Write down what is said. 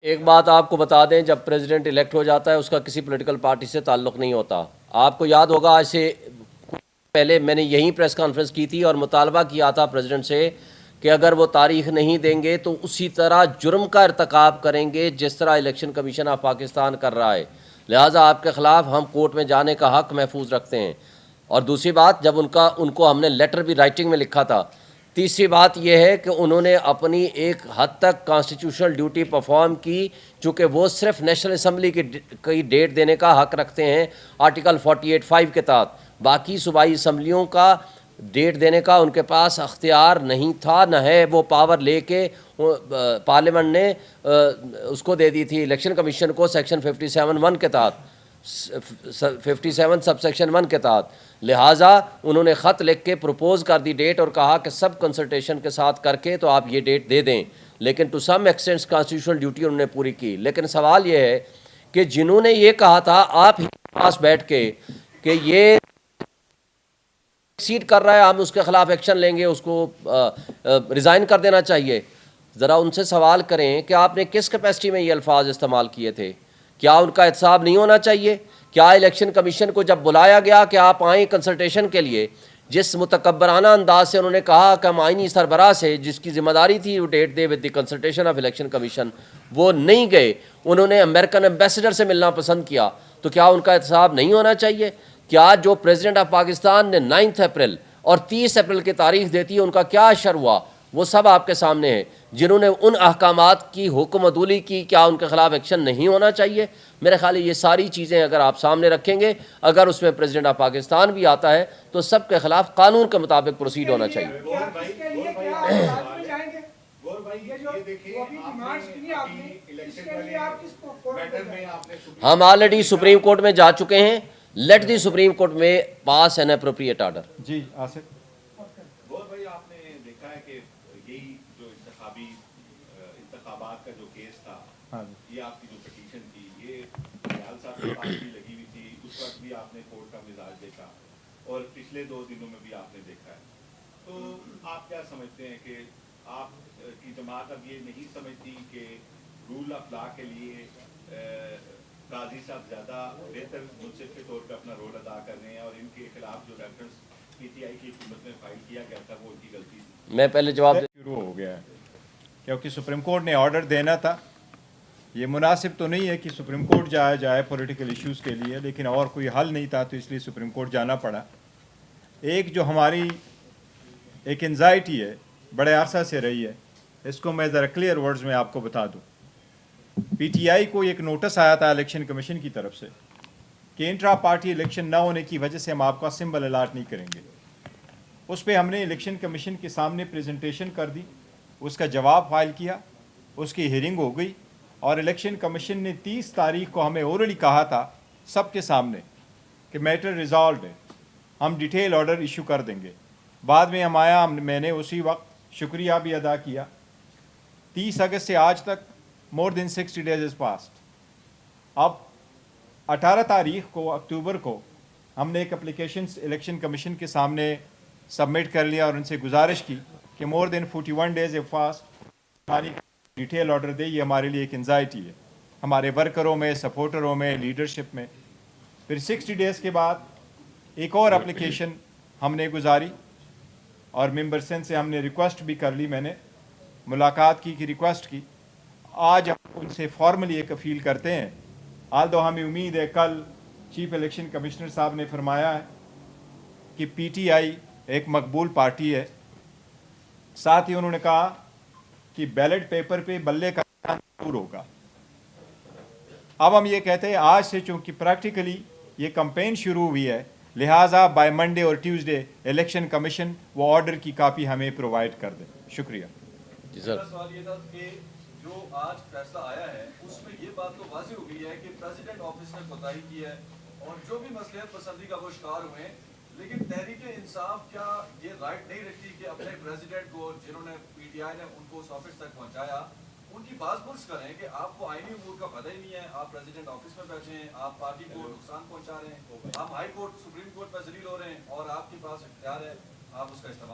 एक बात आपको बता दें, जब प्रेसिडेंट इलेक्ट हो जाता है उसका किसी पॉलिटिकल पार्टी से ताल्लुक़ नहीं होता। आपको याद होगा आज से पहले मैंने यही प्रेस कॉन्फ्रेंस की थी और मुतालबा किया था प्रेसिडेंट से कि अगर वो तारीख नहीं देंगे तो उसी तरह जुर्म का इर्तकाब करेंगे जिस तरह इलेक्शन कमीशन ऑफ पाकिस्तान कर रहा है। लिहाजा आपके ख़िलाफ़ हम कोर्ट में जाने का हक़ महफूज रखते हैं। और दूसरी बात, जब उनको हमने लेटर भी राइटिंग में लिखा था। तीसरी बात यह है कि उन्होंने अपनी एक हद तक कॉन्स्टिट्यूशनल ड्यूटी परफॉर्म की, चूँकि वो सिर्फ नेशनल असम्बली की डेट देने का हक़ रखते हैं आर्टिकल 48(5) के तहत। बाकी सूबाई असम्बलियों का डेट देने का उनके पास अख्तियार नहीं था, न है वो पावर लेके पार्लियामेंट ने उसको दे दी थी इलेक्शन कमीशन को सेक्शन 57(1) के तहत, 57 सबसेक्शन 1 के तहत। लिहाजा उन्होंने ख़त लिख के प्रपोज़ कर दी डेट और कहा कि सब कंसल्टेशन के साथ करके तो आप ये डेट दे दें। लेकिन to some extent constitutional duty उन्होंने पूरी की। लेकिन सवाल ये है कि जिन्होंने ये कहा था आप ही पास बैठ के कि ये सीट कर रहा है, हम उसके ख़िलाफ़ एक्शन लेंगे, उसको रिज़ाइन कर देना चाहिए। ज़रा उनसे सवाल करें कि आपने किस कैपेसिटी में ये अल्फाज इस्तेमाल किए थे? क्या उनका एहतसाब नहीं होना चाहिए? क्या इलेक्शन कमीशन को जब बुलाया गया कि आप आएँ कंसल्टेशन के लिए, जिस मुतकब्बराना अंदाज से उन्होंने कहा कि हम आइनी सरबराह से जिसकी ज़िम्मेदारी थी वो डेट दे with the consultation of election commission, वो नहीं गए, उन्होंने अमेरिकन एम्बेसडर से मिलना पसंद किया, तो क्या उनका एहतसाब नहीं होना चाहिए? क्या जो प्रेसिडेंट ऑफ पाकिस्तान ने 9 अप्रैल और 30 अप्रैल की तारीख देती है उनका क्या असर हुआ, वो सब आपके सामने है। जिन्होंने उन अहकामात की हुक्म अदूली की, क्या उनके ख़िलाफ़ एक्शन नहीं होना चाहिए? मेरे ख्याल ये सारी चीज़ें अगर आप सामने रखेंगे, अगर उसमें प्रेसिडेंट ऑफ पाकिस्तान भी आता है तो सब के ख़िलाफ़ कानून के मुताबिक प्रोसीड होना चाहिए। हम ऑलरेडी सुप्रीम कोर्ट में जा चुके हैं। लेट दी सुप्रीम कोर्ट में पास एन एप्रोप्रिएट ऑर्डर। जी आसिफ भाई, आपने देखा है कि यही जो इंतखाबात का जो केस था, हाँ, ये आपकी जो पिटीशन थी, ये दयाल साहब के पास भी लगी हुई थी, उस वक्त भी आपने कोर्ट का मिजाज देखा और पिछले 2 दिनों में भी आपने देखा है। तो आप क्या समझते हैं कि आपकी जमात अब ये नहीं समझती कि रूल ऑफ लॉ के लिए काजी साहब ज़्यादा बेहतर मुनसिफ के तौर पे अपना रोल अदा कर रहे हैं और इनके खिलाफ जो रेफरेंस पीटीआई की हुकूमत में फाइल किया गया था वो उनकी गलती थी? मैं पहले जवाब शुरू हो गया है क्योंकि सुप्रीम कोर्ट ने ऑर्डर देना था। ये मुनासिब तो नहीं है कि सुप्रीम कोर्ट जाए पॉलिटिकल इश्यूज़ के लिए, लेकिन और कोई हल नहीं था तो इसलिए सुप्रीम कोर्ट जाना पड़ा। एक जो हमारी एक एंजाइटी है बड़े अरसा से रही है, इसको मैं ज़रा क्लियर वर्ड्स में आपको बता दूँ। पीटीआई को एक नोटिस आया था इलेक्शन कमीशन की तरफ से कि इंट्रा पार्टी इलेक्शन ना होने की वजह से हम आपका सिंबल अलाट नहीं करेंगे। उस पर हमने इलेक्शन कमीशन के सामने प्रेजेंटेशन कर दी, उसका जवाब फाइल किया, उसकी हियरिंग हो गई और इलेक्शन कमीशन ने 30 तारीख को हमें ओरली कहा था सबके सामने कि मैटर रिजॉल्व है, हम डिटेल ऑर्डर इशू कर देंगे। बाद में हम आया, मैंने उसी वक्त शुक्रिया भी अदा किया। 30 अगस्त से आज तक more than 60 days is past. अब 18 तारीख को अक्टूबर को हमने एक एप्लीकेशन इलेक्शन कमीशन के सामने सबमिट कर लिया और उनसे गुजारिश की कि मोर देन 41 डेज ए फास्ट हमारी डिटेल ऑर्डर दे। ये हमारे लिए एक एंजाइटी है, हमारे वर्करों में, सपोर्टरों में, लीडरशिप में। फिर 60 डेज़ के बाद एक और एप्लीकेशन हमने गुजारी और मेंबर सेंस से हमने रिक्वेस्ट भी कर ली, मैंने मुलाकात की रिक्वेस्ट की। आज हम उनसे फॉर्मली एक अपील करते हैं, आल्दो हमें उम्मीद है कल चीफ इलेक्शन कमिश्नर साहब ने फरमाया है कि पीटीआई एक मकबूल पार्टी है। साथ ही उन्होंने कहा कि बैलेट पेपर पे बल्ले का जरूर होगा। अब हम ये कहते हैं आज से चूंकि प्रैक्टिकली ये कैंपेन शुरू हुई है, लिहाजा बाय मंडे और ट्यूसडे इलेक्शन कमीशन वो ऑर्डर की कापी हमें प्रोवाइड कर दे। शुक्रिया। जी सर। सवाल ये था कि जो आज फैसला आया है उसमें ये बात तो वाज़ेह हो गई है कि प्रेसिडेंट ऑफिस ने कोताही की है और जो भी मसलियत पसंदी का वो शिकार हुए हैं, लेकिन तहरीक इंसाफ क्या ये राइट नहीं रखती कि अपने प्रेसिडेंट को, जिन्होंने पीटीआई ने उनको उस ऑफिस तक पहुंचाया, उनकी बाज़पुर्स करें कि आपको आईनी उमूर का पता ही नहीं है, आप प्रेसिडेंट ऑफिस में बैठे हैं, आप पार्टी को नुकसान पहुंचा रहे हैं, हम हाई कोर्ट सुप्रीम कोर्ट में जलील हो रहे हैं और आपके पास इख्तियार है, आप उसका इस्तेमाल